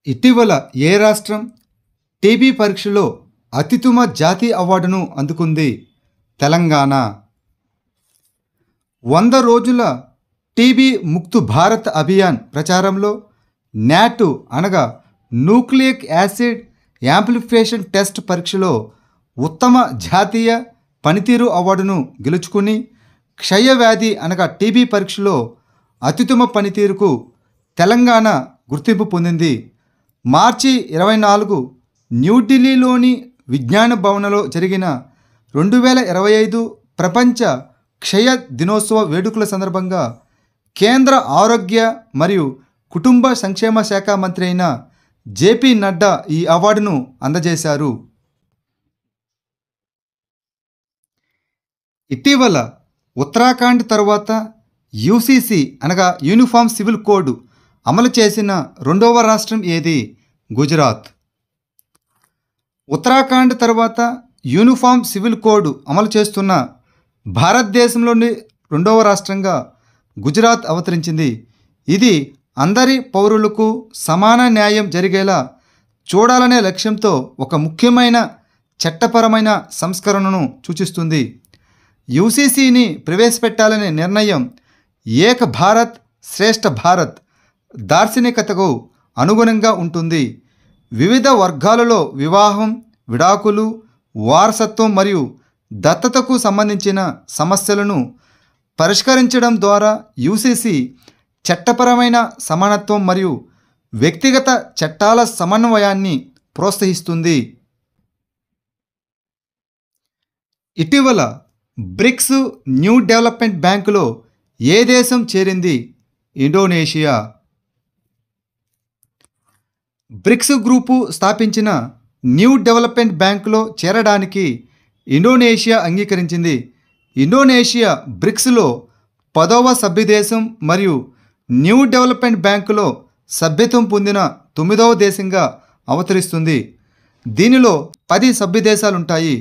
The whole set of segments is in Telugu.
ఇటీవల ఏ రాష్ట్రం టీబీ పరీక్షలో అత్యుత్తమ జాతీయ అవార్డును అందుకుంది? తెలంగాణ. 100 రోజుల టీబీ ముక్త్ భారత్ అభియాన్ ప్రచారంలో నాటు అనగా న్యూక్లియిక్ యాసిడ్ యాంప్లిఫికేషన్ టెస్ట్ పరీక్షలో ఉత్తమ జాతీయ పనితీరు అవార్డును గెలుచుకుని క్షయవ్యాధి అనగా టీబీ పరీక్షలో అత్యుత్తమ పనితీరుకు తెలంగాణ గుర్తింపు పొందింది. మార్చి 24 న్యూఢిల్లీలోని విజ్ఞాన భవన్లో జరిగిన 2025 ప్రపంచ క్షయ దినోత్సవ వేడుకల సందర్భంగా కేంద్ర ఆరోగ్య మరియు కుటుంబ సంక్షేమ శాఖ మంత్రి అయిన జేపీ నడ్డా ఈ అవార్డును అందజేశారు. ఇటీవల ఉత్తరాఖండ్ తరువాత యూసీసీ అనగా యూనిఫామ్ సివిల్ కోడ్ అమలు చేసిన రెండవ రాష్ట్రం ఏది? గుజరాత్. ఉత్తరాఖండ్ తర్వాత యూనిఫామ్ సివిల్ కోడ్ అమలు చేస్తున్న భారతదేశంలోని రెండవ రాష్ట్రంగా గుజరాత్ అవతరించింది. ఇది అందరి పౌరులకు సమాన న్యాయం జరిగేలా చూడాలనే లక్ష్యంతో ఒక ముఖ్యమైన చట్టపరమైన సంస్కరణను సూచిస్తుంది. యూసీసీని ప్రవేశపెట్టాలనే నిర్ణయం ఏక్ భారత్ శ్రేష్ఠ భారత్ దార్శనికతకు అనుగుణంగా ఉంటుంది. వివిధ వర్గాలలో వివాహం, విడాకులు, వారసత్వం మరియు దత్తతకు సంబంధించిన సమస్యలను పరిష్కరించడం ద్వారా యూసీసీ చట్టపరమైన సమానత్వం మరియు వ్యక్తిగత చట్టాల సమన్వయాన్ని ప్రోత్సహిస్తుంది. ఇటీవల బ్రిక్స్ న్యూ డెవలప్మెంట్ బ్యాంకులో ఏ దేశం చేరింది? ఇండోనేషియా. బ్రిక్స్ గ్రూపు స్థాపించిన న్యూ డెవలప్మెంట్ బ్యాంకులో చేరడానికి ఇండోనేషియా అంగీకరించింది. ఇండోనేషియా బ్రిక్స్లో 10వ సభ్యదేశం మరియు న్యూ డెవలప్మెంట్ బ్యాంకులో సభ్యత్వం పొందిన 9వ దేశంగా అవతరిస్తుంది. దీనిలో 10 సభ్యదేశాలుంటాయి.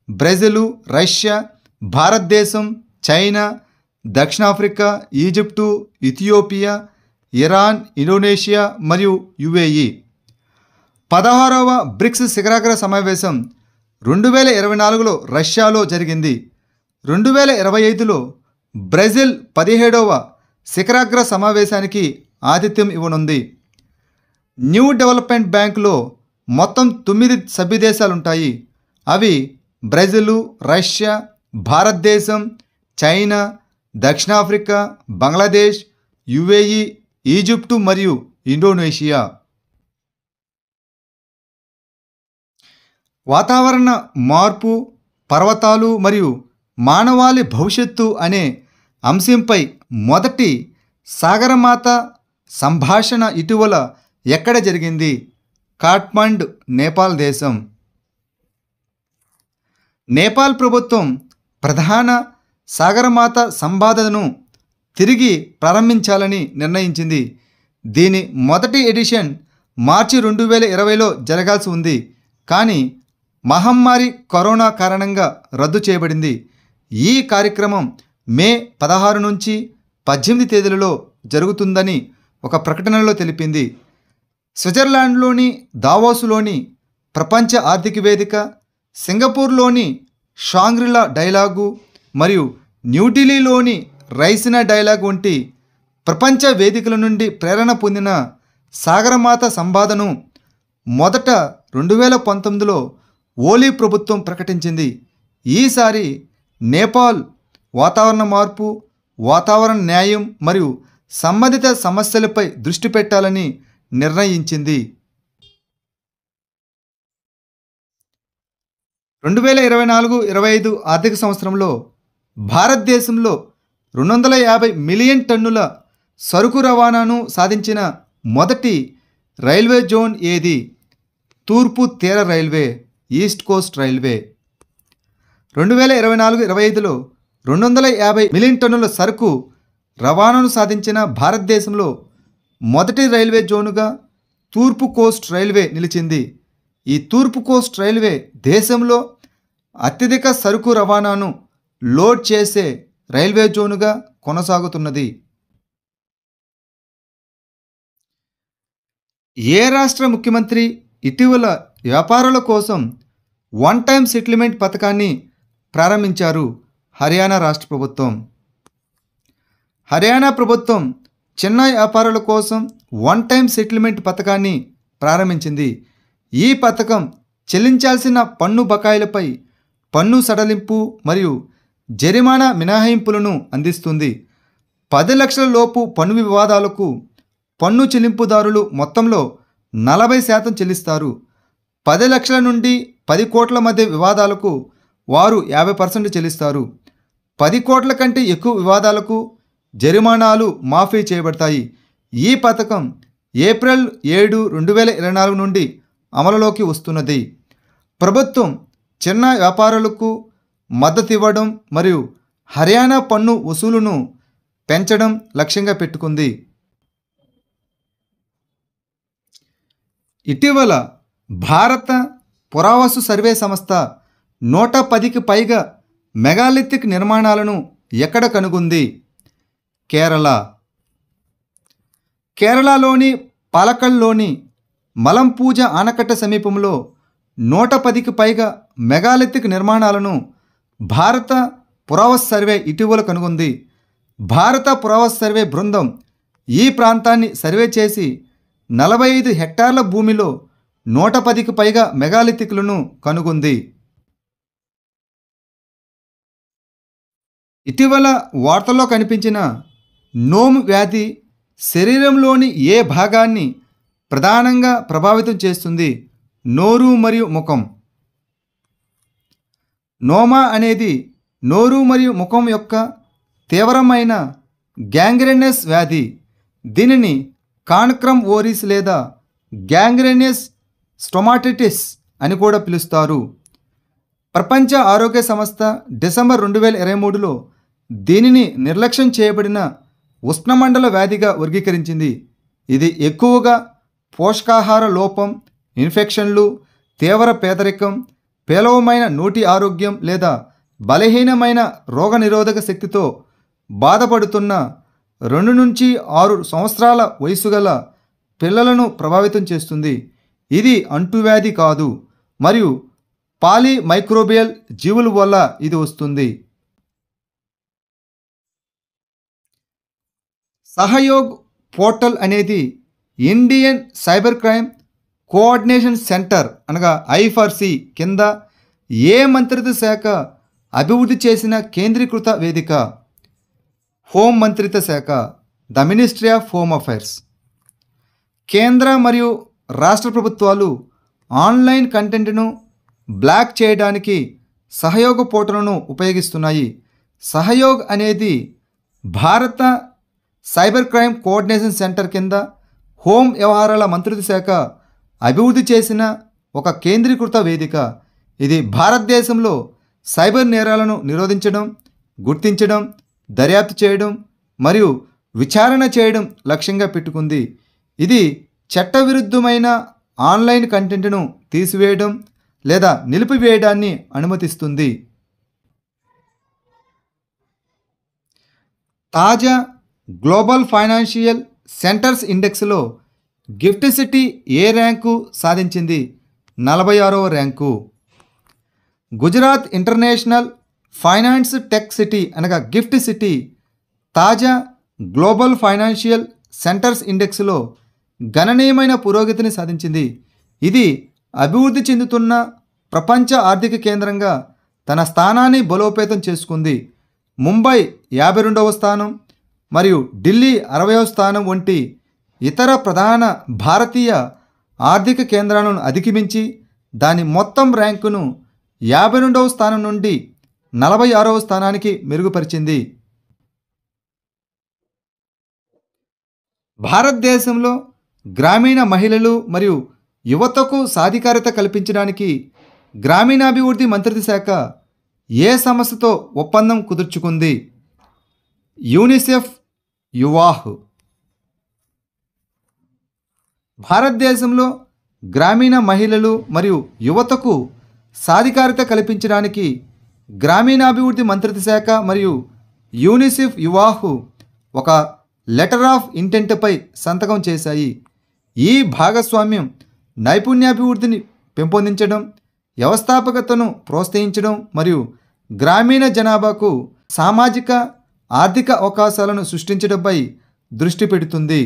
బ్రెజిల్, రష్యా, భారతదేశం, చైనా, దక్షిణాఫ్రికా, ఈజిప్టు, ఇథియోపియా, ఇరాన్, ఇండోనేషియా మరియు యుఏఈ. 16వ బ్రిక్స్ శిఖరాగ్ర సమావేశం 2024లో రష్యాలో జరిగింది. 2025లో బ్రెజిల్ 17వ శిఖరాగ్ర సమావేశానికి ఆతిథ్యం ఇవ్వనుంది. న్యూ డెవలప్మెంట్ బ్యాంకులో మొత్తం 9 సభ్యదేశాలుంటాయి. అవి బ్రెజిల్, రష్యా, భారతదేశం, చైనా, దక్షిణాఫ్రికా, బంగ్లాదేశ్, యుఏఈ, ఈజిప్టు మరియు ఇండోనేషియా. వాతావరణ మార్పు, పర్వతాలు మరియు మానవాళి భవిష్యత్తు అనే అంశంపై మొదటి సాగరమాత సంభాషణ ఇటీవల ఎక్కడ జరిగింది? కాఠ్మండు, నేపాల్ దేశం. నేపాల్ ప్రభుత్వం ప్రధాన సాగరమాత సంవాదను తిరిగి ప్రారంభించాలని నిర్ణయించింది. దీని మొదటి ఎడిషన్ మార్చి 2020లో జరగాల్సి ఉంది, కానీ మహమ్మారి కరోనా కారణంగా రద్దు చేయబడింది. ఈ కార్యక్రమం మే 16 నుంచి 18 తేదీలలో జరుగుతుందని ఒక ప్రకటనలో తెలిపింది. స్విట్జర్లాండ్లోని దావోసులోని ప్రపంచ ఆర్థిక వేదిక, సింగపూర్లోని షాంగ్రిలా డైలాగు మరియు న్యూఢిల్లీలోని రైసినా డైలాగ్ వంటి ప్రపంచ వేదికల నుండి ప్రేరణ పొందిన సాగరమాత సంవాదను మొదట 2019లో ఓలీ ప్రభుత్వం ప్రకటించింది. ఈసారి నేపాల్ వాతావరణ మార్పు, వాతావరణ న్యాయం మరియు సంబంధిత సమస్యలపై దృష్టి పెట్టాలని నిర్ణయించింది. 2024-25 ఆర్థిక సంవత్సరంలో భారతదేశంలో 250 మిలియన్ టన్నుల సరుకు రవాణాను సాధించిన మొదటి రైల్వే జోన్ ఏది? తూర్పు తీర రైల్వే, ఈస్ట్ కోస్ట్ రైల్వే. 2024-25లో 250 మిలియన్ టన్నుల సరుకు రవాణాను సాధించిన భారతదేశంలో మొదటి రైల్వే జోనుగా తూర్పు కోస్ట్ రైల్వే నిలిచింది. ఈ తూర్పు కోస్ట్ రైల్వే దేశంలో అత్యధిక సరుకు రవాణాను లోడ్ చేసే రైల్వే జోనుగా కొనసాగుతున్నది. ఏ రాష్ట్ర ముఖ్యమంత్రి ఇటీవల వ్యాపారుల కోసం వన్ టైం సెటిల్మెంట్ పథకాన్ని ప్రారంభించారు? హర్యానా రాష్ట్ర ప్రభుత్వం. హర్యానా ప్రభుత్వం చిన్న వ్యాపారుల కోసం వన్ టైం సెటిల్మెంట్ పథకాన్ని ప్రారంభించింది. ఈ పథకం చెల్లించాల్సిన పన్ను బకాయిలపై పన్ను సడలింపు మరియు జరిమానా మినహాయింపులను అందిస్తుంది. 10 లక్షల లోపు పన్ను వివాదాలకు పన్ను చెల్లింపుదారులు మొత్తంలో 40% చెల్లిస్తారు. 10 లక్షల నుండి 10 కోట్ల మధ్య వివాదాలకు వారు 50% చెల్లిస్తారు. 10 కోట్ల కంటే ఎక్కువ వివాదాలకు జరిమానాలు మాఫీ చేయబడతాయి. ఈ పథకం ఏప్రిల్ 7, 2024 నుండి అమలులోకి వస్తున్నది. ప్రభుత్వం చిన్న వ్యాపారులకు మద్దతు ఇవ్వడం మరియు హర్యానా పన్ను వసూలును పెంచడం లక్ష్యంగా పెట్టుకుంది. ఇటీవల భారత పురావస్తు సర్వే సంస్థ 110కి పైగా మెగాలిథిక్ నిర్మాణాలను ఎక్కడ కనుగొంది? కేరళ. కేరళలోని పాలక్కల్లోని మలంపూజ ఆనకట్ట సమీపంలో 110కి పైగా మెగాలిథిక్ నిర్మాణాలను భారత పురావస్తు సర్వే ఇటీవల కనుగొంది. భారత పురావస్తు సర్వే బృందం ఈ ప్రాంతాన్ని సర్వే చేసి 45 హెక్టార్ల భూమిలో 110కి పైగా మెగాలిథిక్లను కనుగొంది. ఇటీవల వార్తల్లో కనిపించిన నోము వ్యాధి శరీరంలోని ఏ భాగాన్ని ప్రధానంగా ప్రభావితం చేస్తుంది? నోరు మరియు ముఖం. నోమా అనేది నోరు మరియు ముఖం యొక్క తీవ్రమైన గ్యాంగ్రెనస్ వ్యాధి. దీనిని కాన్క్రమ్ ఓరిస్ లేదా గ్యాంగ్రెనస్ స్టొమాటిటిస్ అని కూడా పిలుస్తారు. ప్రపంచ ఆరోగ్య సంస్థ డిసెంబర్ 2023లో దీనిని నిర్లక్ష్యం చేయబడిన ఉష్ణమండల వ్యాధిగా వర్గీకరించింది. ఇది ఎక్కువగా పోషకాహార లోపం, ఇన్ఫెక్షన్లు, తీవ్ర పేదరికం, పేలవమైన నోటి ఆరోగ్యం లేదా బలహీనమైన రోగనిరోధక శక్తితో బాధపడుతున్న 2 నుంచి 6 సంవత్సరాల వయసు గల పిల్లలను ప్రభావితం చేస్తుంది. ఇది అంటువ్యాధి కాదు మరియు పాలిమైక్రోబియల్ జీవుల వల్ల ఇది వస్తుంది. సహయోగ్ పోర్టల్ అనేది Indian cyber crime coordination centre అనగా I4C కింద ఏ మంత్రిత్వ శాఖ అభివృద్ధి చేసిన కేంద్రీకృత వేదిక? హోం మంత్రిత్వ శాఖ, the ministry of home affairs. కేంద్ర మరియు రాష్ట్ర ప్రభుత్వాలు ఆన్లైన్ కంటెంట్ను బ్లాక్ చేయడానికి సహయోగ్ పోర్టల్ను ఉపయోగిస్తున్నాయి. సహయోగ్ అనేది భారత సైబర్ క్రైమ్ కోఆర్డినేషన్ సెంటర్ కింద హోం వ్యవహారాల మంత్రిత్వ శాఖ అభివృద్ధి చేసిన ఒక కేంద్రీకృత వేదిక. ఇది భారతదేశంలో సైబర్ నేరాలను నిరోధించడం, గుర్తించడం, దర్యాప్తు చేయడం మరియు విచారణ చేయడం లక్ష్యంగా పెట్టుకుంది. ఇది చట్టవిరుద్ధమైన ఆన్లైన్ కంటెంట్ను తీసివేయడం లేదా నిలిపివేయడాన్ని అనుమతిస్తుంది. తాజా గ్లోబల్ ఫైనాన్షియల్ సెంటర్స్ ఇండెక్స్లో గిఫ్ట్ సిటీ ఏ ర్యాంకు సాధించింది? 46వ rank. Gujarat international finance tech city అనగా గిఫ్ట్ సిటీ తాజా గ్లోబల్ ఫైనాన్షియల్ సెంటర్స్ ఇండెక్స్లో గణనీయమైన పురోగతిని సాధించింది. ఇది అభివృద్ధి చెందుతున్న ప్రపంచ ఆర్థిక కేంద్రంగా తన స్థానాన్ని బలోపేతం చేసుకుంది. ముంబై 52వ స్థానం మరియు ఢిల్లీ 60వ స్థానం వంటి ఇతర ప్రధాన భారతీయ ఆర్థిక కేంద్రాలను అధిగమించి దాని మొత్తం ర్యాంకును 52వ స్థానం నుండి 46వ స్థానానికి మెరుగుపరిచింది. భారతదేశంలో గ్రామీణ మహిళలు మరియు యువతకు సాధికారత కల్పించడానికి గ్రామీణాభివృద్ధి మంత్రిత్వ శాఖ ఏ సంస్థతో ఒప్పందం కుదుర్చుకుంది? యూనిసెఫ్ యువాహ్. భారతదేశంలో గ్రామీణ మహిళలు మరియు యువతకు సాధికారత కల్పించడానికి గ్రామీణాభివృద్ధి మంత్రిత్వ శాఖ మరియు యూనిసెఫ్ యువాహ్ ఒక లెటర్ ఆఫ్ ఇంటెంట్పై సంతకం చేశాయి. ఈ భాగస్వామ్యం నైపుణ్యాభివృద్ధిని పెంపొందించడం, వ్యవస్థాపకతను ప్రోత్సహించడం మరియు గ్రామీణ జనాభాకు సామాజిక ఆర్థిక అవకాశాలను సృష్టించడంపై దృష్టి పెడుతుంది.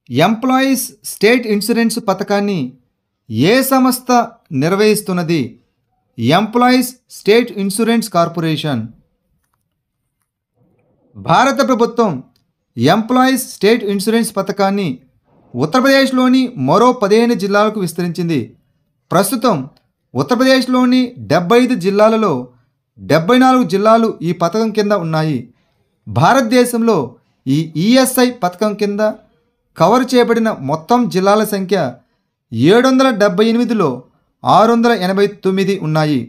ఎంప్లాయీస్ స్టేట్ ఇన్సూరెన్స్ పథకాన్ని ఏ సంస్థ నిర్వహిస్తున్నది? Employees state insurance corporation. భారత ప్రభుత్వం ఎంప్లాయీస్ స్టేట్ ఇన్సూరెన్స్ పథకాన్ని ఉత్తరప్రదేశ్లోని మరో 15 జిల్లాలకు విస్తరించింది. ప్రస్తుతం ఉత్తరప్రదేశ్లోని 75 జిల్లాలలో 74 జిల్లాలు ఈ పథకం కింద ఉన్నాయి. భారతదేశంలో ఈ ఈఎస్ఐ పథకం కింద కవర్ చేయబడిన మొత్తం జిల్లాల సంఖ్య 778లో 689 ఉన్నాయి.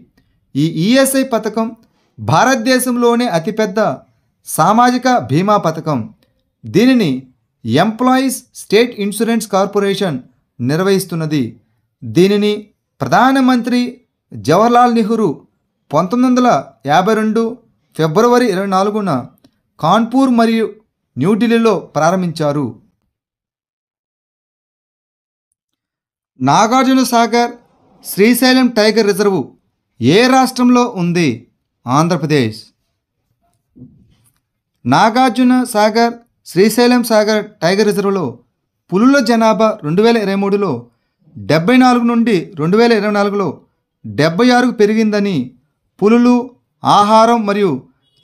ఈ ఈఎస్ఐ పథకం భారతదేశంలోనే అతిపెద్ద సామాజిక బీమా పథకం. దీనిని ఎంప్లాయీస్ స్టేట్ ఇన్సూరెన్స్ కార్పొరేషన్ నిర్వహిస్తున్నది. దీనిని ప్రధానమంత్రి జవహర్లాల్ నెహ్రూ 1952 ఫిబ్రవరి 24న కాన్పూర్ మరియు న్యూఢిల్లీలో ప్రారంభించారు. నాగార్జున సాగర్ శ్రీశైలం టైగర్ రిజర్వ్ ఏ రాష్ట్రంలో ఉంది? ఆంధ్రప్రదేశ్. నాగార్జున సాగర్ శ్రీశైలం సాగర్ టైగర్ రిజర్వ్లో పులుల జనాభా 2023లో 74 నుండి 2024లో 76కు పెరిగిందని పులులు, ఆహారం మరియు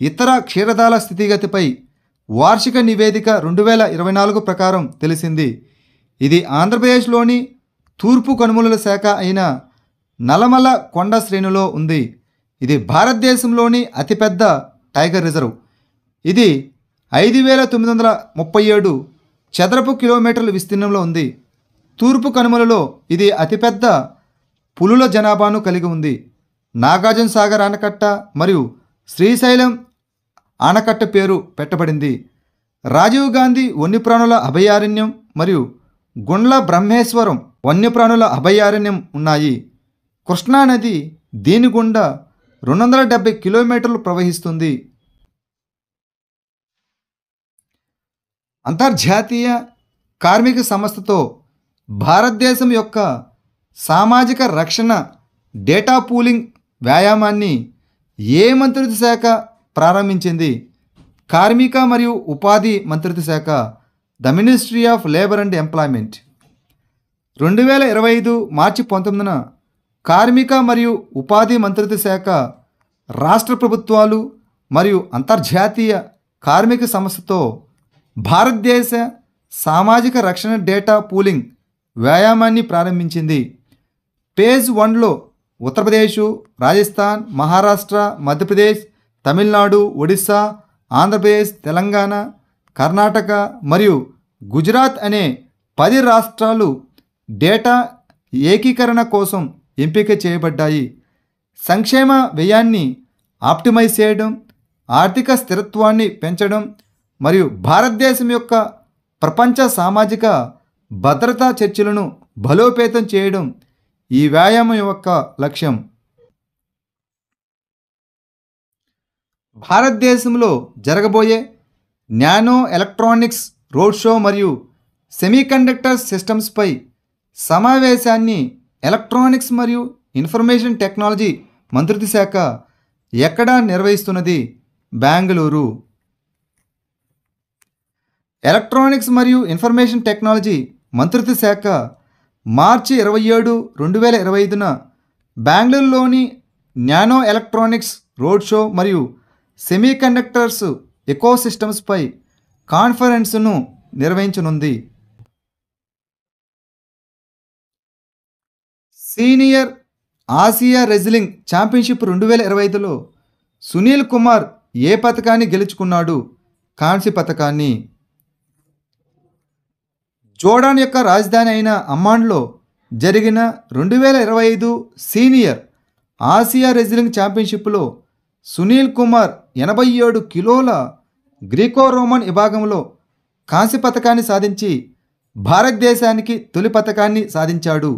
ఇతర క్షీరదాల స్థితిగతిపై వార్షిక నివేదిక 2024 ప్రకారం తెలిసింది. ఇది ఆంధ్రప్రదేశ్లోని తూర్పు కనుమల శాఖ అయిన నల్లమల కొండ శ్రేణిలో ఉంది. ఇది భారతదేశంలోని అతిపెద్ద టైగర్ రిజర్వ్. ఇది 5937 చదరపు కిలోమీటర్ల విస్తీర్ణంలో ఉంది. తూర్పు కనుమలలో ఇది అతిపెద్ద పులుల జనాభాను కలిగి ఉంది. నాగార్జున సాగర్ ఆనకట్ట మరియు శ్రీశైలం ఆనకట్ట పేరు పెట్టబడింది. రాజీవ్ గాంధీ వన్యప్రాణుల అభయారణ్యం మరియు గుండ్ల బ్రహ్మేశ్వరం వన్యప్రాణుల అభయారణ్యం ఉన్నాయి. కృష్ణానది దీని గుండా 270 కిలోమీటర్లు ప్రవహిస్తుంది. అంతర్జాతీయ కార్మిక సంస్థతో భారతదేశం యొక్క సామాజిక రక్షణ డేటా పూలింగ్ వ్యాయామాన్ని ఏ మంత్రిత్వ శాఖ ప్రారంభించింది? కార్మిక మరియు ఉపాధి మంత్రిత్వ శాఖ, the ministry of labour and employment. 2025 మార్చి 19న కార్మిక మరియు ఉపాధి మంత్రిత్వ శాఖ రాష్ట్ర ప్రభుత్వాలు మరియు అంతర్జాతీయ కార్మిక సంస్థతో భారతదేశ సామాజిక రక్షణ డేటా పూలింగ్ వ్యాయామాన్ని ప్రారంభించింది. ఫేజ్ 1లో ఉత్తరప్రదేశ్, రాజస్థాన్, మహారాష్ట్ర, మధ్యప్రదేశ్, తమిళనాడు, ఒడిశా, ఆంధ్రప్రదేశ్, తెలంగాణ, కర్ణాటక మరియు గుజరాత్ అనే 10 రాష్ట్రాలు డేటా ఏకీకరణ కోసం ఎంపిక చేయబడ్డాయి. సంక్షేమ వ్యయాన్ని ఆప్టిమైజ్ చేయడం, ఆర్థిక స్థిరత్వాన్ని పెంచడం మరియు భారతదేశం యొక్క ప్రపంచ సామాజిక భద్రతా చర్చలను బలోపేతం చేయడం ఈ వ్యాయామం యొక్క లక్ష్యం. భారతదేశంలో జరగబోయే నానో ఎలక్ట్రానిక్స్ రోడ్ షో మరియు సెమీకండక్టర్ సిస్టమ్స్పై సమావేశాన్ని ఎలక్ట్రానిక్స్ మరియు ఇన్ఫర్మేషన్ టెక్నాలజీ మంత్రిత్వ శాఖ ఎక్కడ నిర్వహిస్తున్నది? బెంగళూరు. ఎలక్ట్రానిక్స్ మరియు ఇన్ఫర్మేషన్ టెక్నాలజీ మంత్రిత్వ శాఖ మార్చి 27, 2025న బెంగళూరులోని నానో ఎలక్ట్రానిక్స్ రోడ్ షో మరియు సెమీకండక్టర్స్ ఎకోసిస్టమ్స్పై కాన్ఫరెన్స్ను నిర్వహించనుంది. సీనియర్ ఆసియా రెజ్లింగ్ ఛాంపియన్షిప్ 2025లో సునీల్ కుమార్ ఏ పథకాన్ని గెలుచుకున్నాడు? కాంస్య పథకాన్ని. జోర్డాన్ యొక్క రాజధాని అయిన అమ్మాన్లో జరిగిన 2025 సీనియర్ ఆసియా రెజ్లింగ్ ఛాంపియన్షిప్లో సునీల్ కుమార్ 87 కిలోల గ్రీకో రోమన్ విభాగంలో కాంస్య పథకాన్ని సాధించి భారతదేశానికి తొలి పథకాన్ని సాధించాడు.